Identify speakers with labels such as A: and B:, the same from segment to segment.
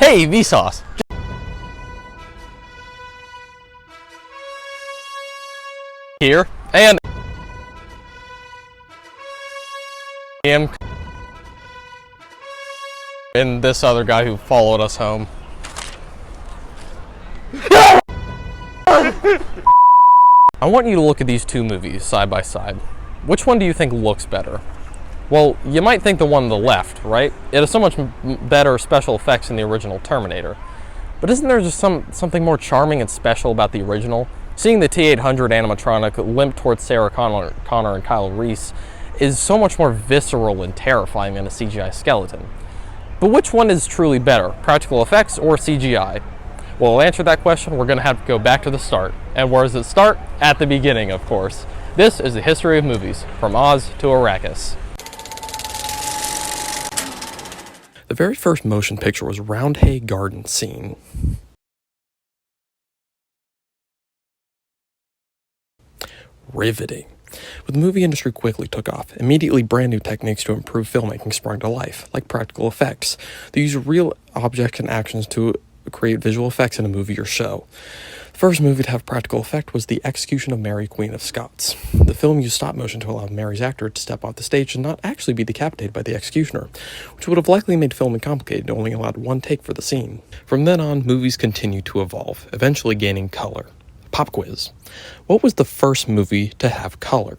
A: Hey, Vsauce! Here, and and this other guy who followed us home. I want you to look at these two movies side by side. Which one do you think looks better? Well, you might think the one on the left, right? It has so much better special effects than the original Terminator. But isn't there just something more charming and special about the original? Seeing the T-800 animatronic limp towards Sarah Connor and Kyle Reese is so much more visceral and terrifying than a CGI skeleton. But which one is truly better, practical effects or CGI? Well, to answer that question, we're going to have to go back to the start. And where does it start? At the beginning, of course. This is the history of movies, from Oz to Arrakis. The very first motion picture was Roundhay Garden Scene. Riveting. But the movie industry quickly took off. Immediately, brand new techniques to improve filmmaking sprung to life, like practical effects. They use real objects and actions to create visual effects in a movie or show. The first movie to have practical effect was The Execution of Mary, Queen of Scots. The film used stop motion to allow Mary's actor to step off the stage and not actually be decapitated by the executioner, which would have likely made filming complicated and only allowed one take for the scene. From then on, movies continued to evolve, eventually gaining color. Pop quiz. What was the first movie to have color?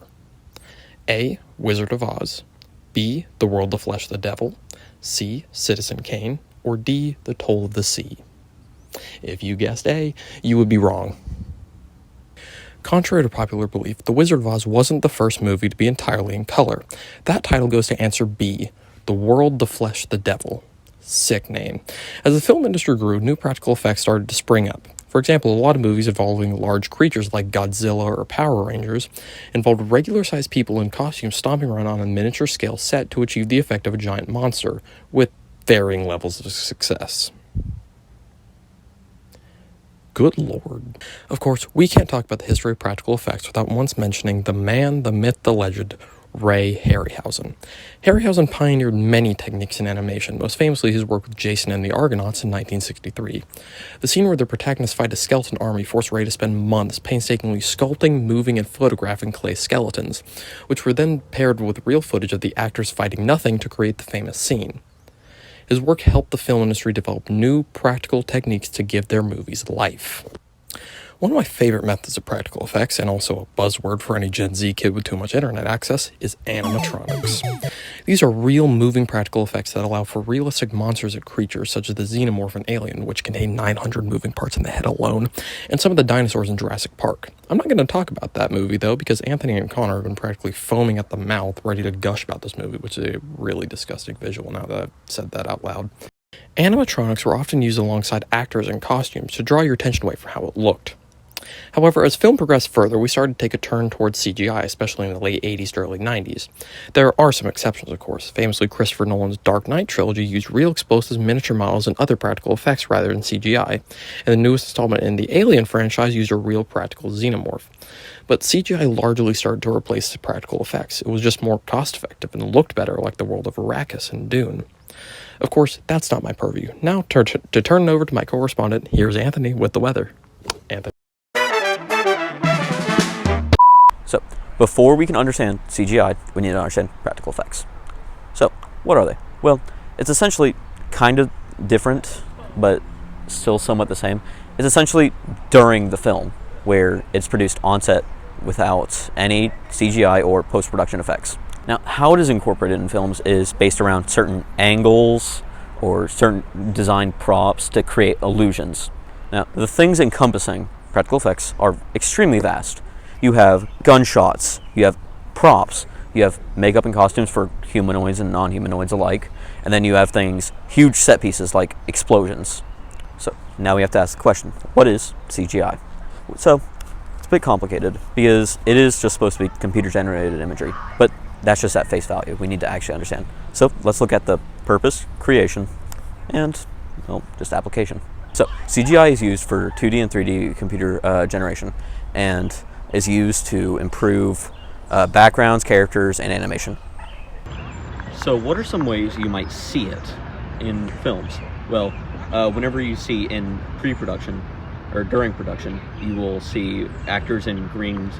A: A. Wizard of Oz. B. The World, the Flesh, the Devil. C. Citizen Kane. Or D. The Toll of the Sea. If you guessed A, you would be wrong. Contrary to popular belief, The Wizard of Oz wasn't the first movie to be entirely in color. That title goes to answer B. The World, the Flesh, the Devil. Sick name. As the film industry grew, new practical effects started to spring up. For example, a lot of movies involving large creatures like Godzilla or Power Rangers involved regular-sized people in costumes stomping around on a miniature scale set to achieve the effect of a giant monster, with varying levels of success. Good lord. Of course, we can't talk about the history of practical effects without once mentioning the man, the myth, the legend, Ray Harryhausen. Harryhausen pioneered many techniques in animation, most famously his work with Jason and the Argonauts in 1963. The scene where the protagonists fight a skeleton army forced Ray to spend months painstakingly sculpting, moving, and photographing clay skeletons, which were then paired with real footage of the actors fighting nothing to create the famous scene. His work helped the film industry develop new practical techniques to give their movies life. One of my favorite methods of practical effects, and also a buzzword for any Gen Z kid with too much internet access, is animatronics. These are real moving practical effects that allow for realistic monsters and creatures such as the xenomorph in Alien, which contain 900 moving parts in the head alone, and some of the dinosaurs in Jurassic Park. I'm not going to talk about that movie though, because Anthony and Connor have been practically foaming at the mouth ready to gush about this movie, which is a really disgusting visual now that I've said that out loud. Animatronics were often used alongside actors in costumes to draw your attention away from how it looked. However, as film progressed further, we started to take a turn towards CGI, especially in the late 80s to early 90s. There are some exceptions, of course. Famously, Christopher Nolan's Dark Knight trilogy used real explosives, miniature models, and other practical effects rather than CGI, and the newest installment in the Alien franchise used a real practical xenomorph. But CGI largely started to replace the practical effects. It was just more cost-effective and looked better like the world of Arrakis and Dune. Of course, that's not my purview. Now, to turn it over to my correspondent, here's Anthony with the weather. Anthony.
B: So, before we can understand CGI, we need to understand practical effects. So, what are they? Well, it's essentially kind of different, but still somewhat the same. It's essentially during the film, where it's produced on set without any CGI or post-production effects. Now, how it is incorporated in films is based around certain angles or certain design props to create illusions. Now, the things encompassing practical effects are extremely vast. You have gunshots, you have props, you have makeup and costumes for humanoids and non-humanoids alike, and then you have things, huge set pieces like explosions. So now we have to ask the question, what is CGI? So it's a bit complicated because it is just supposed to be computer-generated imagery, but that's just at face value. We need to actually understand. So let's look at the purpose, creation, and, well, just application. So CGI is used for 2D and 3D computer generation, and is used to improve backgrounds, characters, and animation. So what are some ways you might see it in films? Well, whenever you see in pre-production or during production, you will see actors in green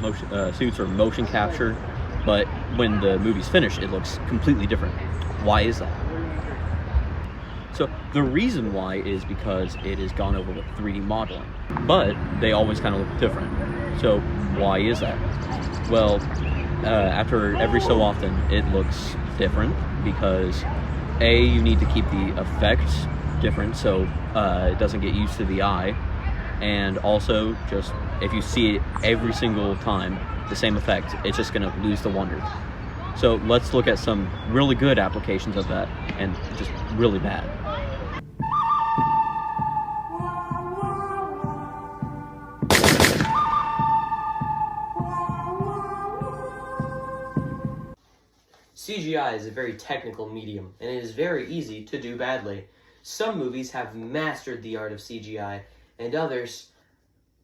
B: motion suits or motion capture, but when the movie's finished, it looks completely different. Why is that? So the reason why is because it is gone over with 3D modeling, but they always kind of look different. So why is that? Well, after every so often, it looks different because A, you need to keep the effects different so it doesn't get used to the eye, and also just if you see it every single time, the same effect, it's just going to lose the wonder. So let's look at some really good applications of that and just really bad.
C: CGI is a very technical medium, and it is very easy to do badly. Some movies have mastered the art of CGI, and others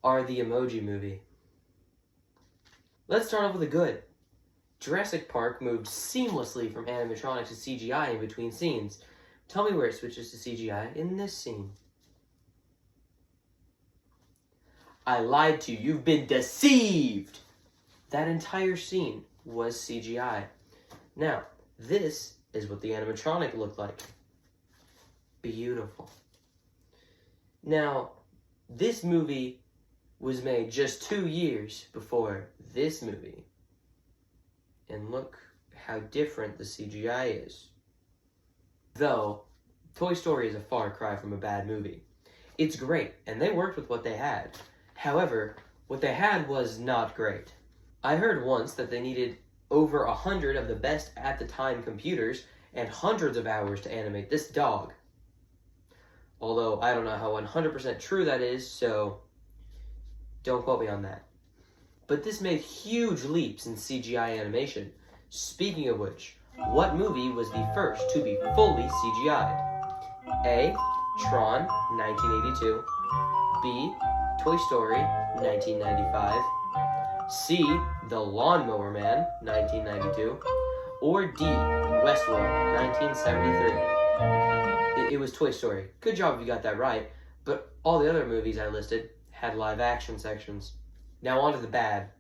C: are the Emoji Movie. Let's start off with the good. Jurassic Park moved seamlessly from animatronic to CGI in between scenes. Tell me where it switches to CGI in this scene. I lied to you. You've been deceived! That entire scene was CGI. Now, this is what the animatronic looked like. Beautiful. Now, this movie was made just 2 years before this movie. And look how different the CGI is. Though, Toy Story is a far cry from a bad movie. It's great, and they worked with what they had. However, what they had was not great. I heard once that they needed over 100 of the best at the time computers and hundreds of hours to animate this dog. Although, I don't know how 100% true that is, so don't quote me on that. But this made huge leaps in CGI animation. Speaking of which, what movie was the first to be fully CGI'd? A. Tron, 1982. B. Toy Story, 1995. C. The Lawnmower Man, 1992. Or D. Westworld, 1973. It was Toy Story. Good job if you got that right, but all the other movies I listed had live action sections. Now on to the bad.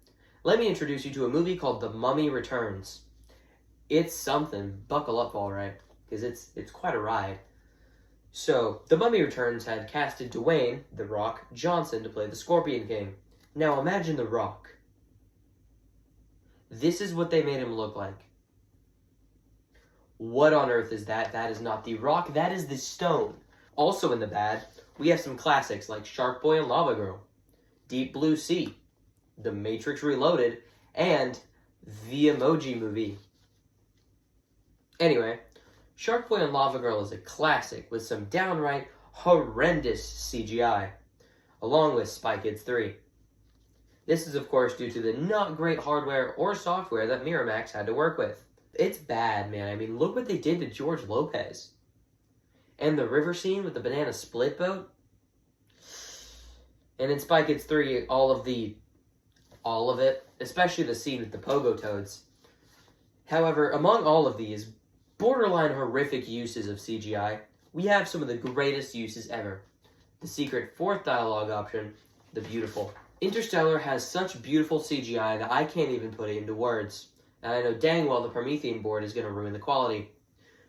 C: Let me introduce you to a movie called The Mummy Returns. It's something. Buckle up, alright, because it's quite a ride. So, The Mummy Returns had casted Dwayne, The Rock, Johnson to play the Scorpion King. Now imagine The Rock. This is what they made him look like. What on earth is that? That is not The Rock, that is the Stone. Also in the bad, we have some classics like Shark Boy and Lava Girl, Deep Blue Sea, The Matrix Reloaded, and The Emoji Movie. Anyway, Shark Boy and Lava Girl is a classic with some downright horrendous CGI, along with Spy Kids 3. This is of course due to the not great hardware or software that Miramax had to work with. It's bad, man. I mean, look what they did to George Lopez. And the river scene with the banana split boat. And in Spy Kids 3, all of it, especially the scene with the pogo toads. However, among all of these borderline horrific uses of CGI, we have some of the greatest uses ever. The secret fourth dialogue option, the beautiful. Interstellar has such beautiful CGI that I can't even put it into words. And I know dang well the Promethean board is going to ruin the quality.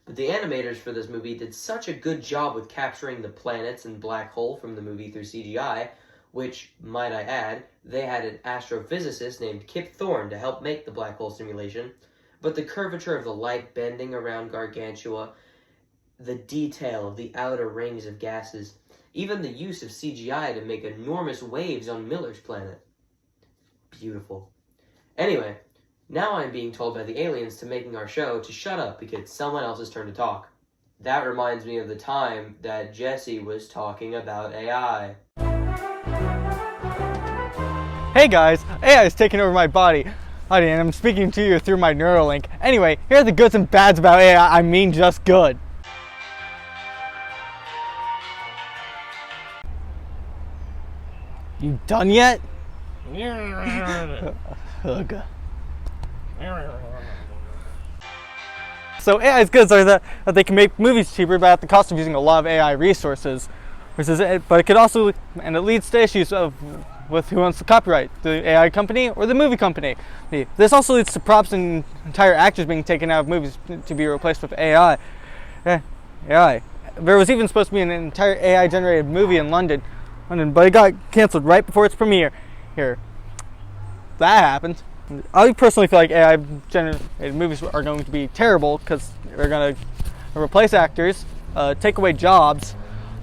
C: But the animators for this movie did such a good job with capturing the planets and black hole from the movie through CGI, which, might I add, they had an astrophysicist named Kip Thorne to help make the black hole simulation. But the curvature of the light bending around Gargantua, the detail of the outer rings of gases, even the use of CGI to make enormous waves on Miller's planet. Beautiful. Anyway, now I'm being told by the aliens to making our show to shut up because it's someone else's turn to talk. That reminds me of the time that Jesse was talking about AI.
D: Hey guys, AI is taking over my body. Howdy, and I'm speaking to you through my Neuralink. Anyway, here are the goods and bads about AI. I mean just good. You done yet? Ugh. So AI's goods are that they can make movies cheaper, but at the cost of using a lot of AI resources. But it could also, and it leads to issues with who owns the copyright, the AI company or the movie company. This also leads to props and entire actors being taken out of movies to be replaced with AI. AI. There was even supposed to be an entire AI-generated movie in London, but it got canceled right before its premiere. Here, that happened. I personally feel like AI-generated movies are going to be terrible because they're going to replace actors, take away jobs,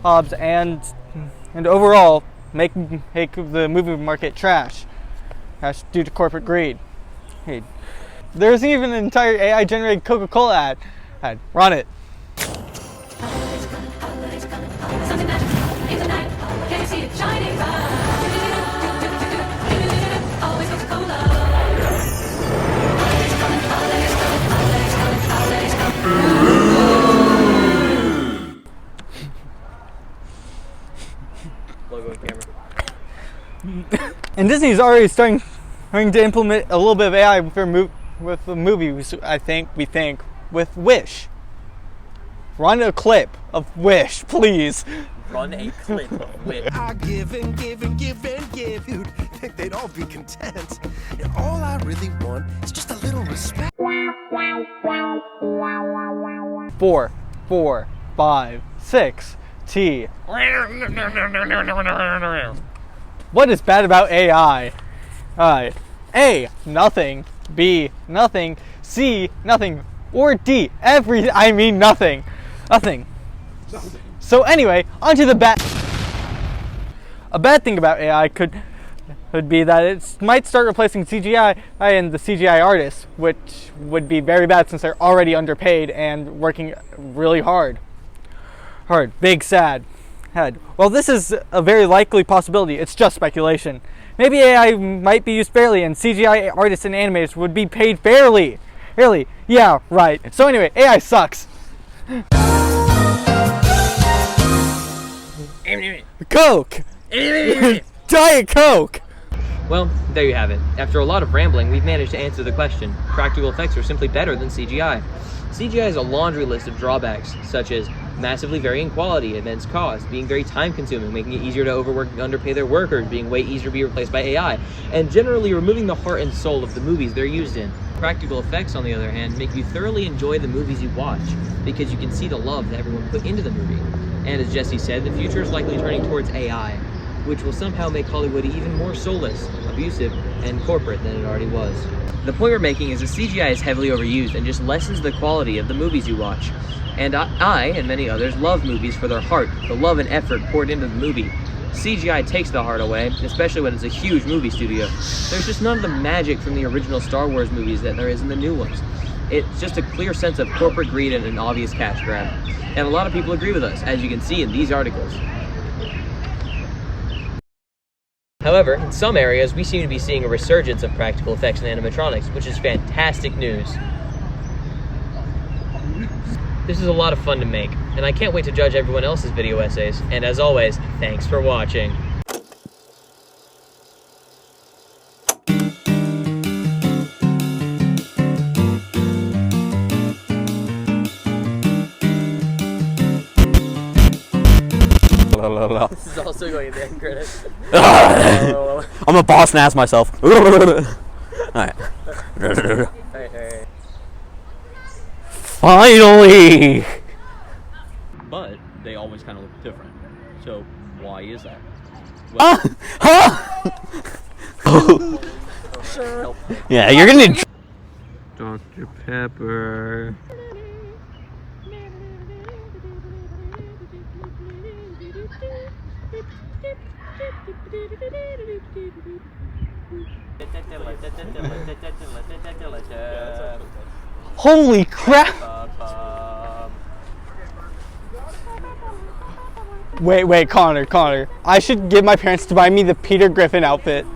D: and overall make the movie market trash due to corporate greed. Hey, there's even an entire AI-generated Coca-Cola ad. Run it.
C: Logo and camera.
D: And Disney's already starting to implement a little bit of AI with the movies. We think with Wish. Run a clip of Wish, please.
C: Run a clip of Wish.
E: I give and give and give and give. You'd think they'd all be content. And all I really want is just a little respect.
D: 4, 4, 5, 6, T. What is bad about AI? A, nothing. B, nothing. C, nothing. Or D, nothing. Nothing. So anyway, onto the bad. A bad thing about AI could be that it might start replacing CGI and the CGI artists, which would be very bad since they're already underpaid and working really hard. Big sad. Well, this is a very likely possibility. It's just speculation. Maybe AI might be used fairly and CGI artists and animators would be paid fairly. Really? Yeah, right. So anyway, AI sucks. Coke! Diet Coke!
C: Well, there you have it. After a lot of rambling, we've managed to answer the question. Practical effects are simply better than CGI. CGI has a laundry list of drawbacks, such as massively varying quality, immense cost, being very time-consuming, making it easier to overwork and underpay their workers, being way easier to be replaced by AI, and generally removing the heart and soul of the movies they're used in. Practical effects, on the other hand, make you thoroughly enjoy the movies you watch, because you can see the love that everyone put into the movie. And as Jesse said, the future is likely turning towards AI, which will somehow make Hollywood even more soulless, abusive, and corporate than it already was. The point we're making is that CGI is heavily overused and just lessens the quality of the movies you watch. And I, and many others, love movies for their heart, the love and effort poured into the movie. CGI takes the heart away, especially when it's a huge movie studio. There's just none of the magic from the original Star Wars movies that there is in the new ones. It's just a clear sense of corporate greed and an obvious cash grab. And a lot of people agree with us, as you can see in these articles. However, in some areas, we seem to be seeing a resurgence of practical effects and animatronics, which is fantastic news. This is a lot of fun to make, and I can't wait to judge everyone else's video essays. And as always, thanks for watching. This is also going in the end credits.
B: I'm a boss and ass myself. Alright.
C: Alright.
B: Finally! But they always kind of look different. So why is that? Well, yeah, you're gonna need
A: Dr. Pepper.
D: Holy crap! Wait, Connor. I should get my parents to buy me the Peter Griffin outfit.